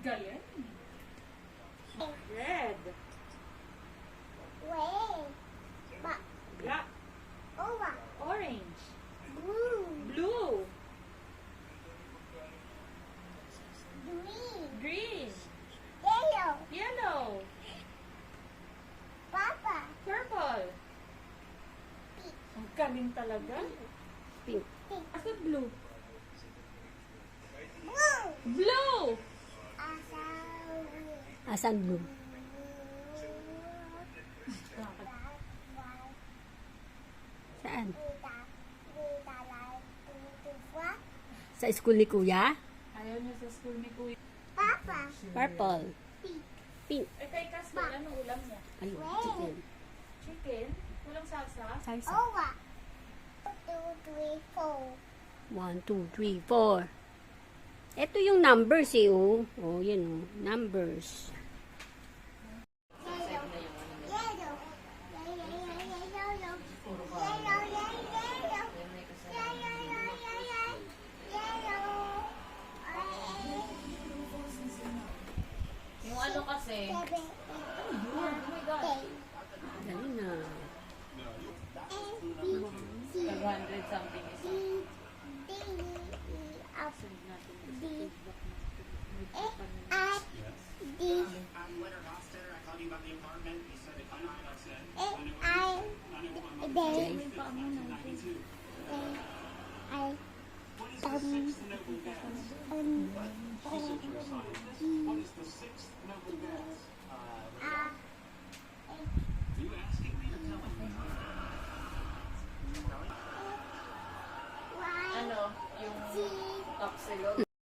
Galing. Red. Black. Orange. Blue. Green. Yellow. Purple. Ang galing talaga. Pink. Ako blue. Blue. Asan blue? Saan? Sa school ni Kuya? Ayaw niya sa school ni Kuya. Purple. Pink. Eh, kay Casper, anong ulam niya? Ayun, chicken. Chicken? Walang salsa? Salsa. 1, 2, 3, 4. Ito yung numbers eh, oh. Oh, yun oh. Numbers. Yung ano kasi, ano yun? Oh my God. Dali na. 500 something isa. Ano? Yung oxalot.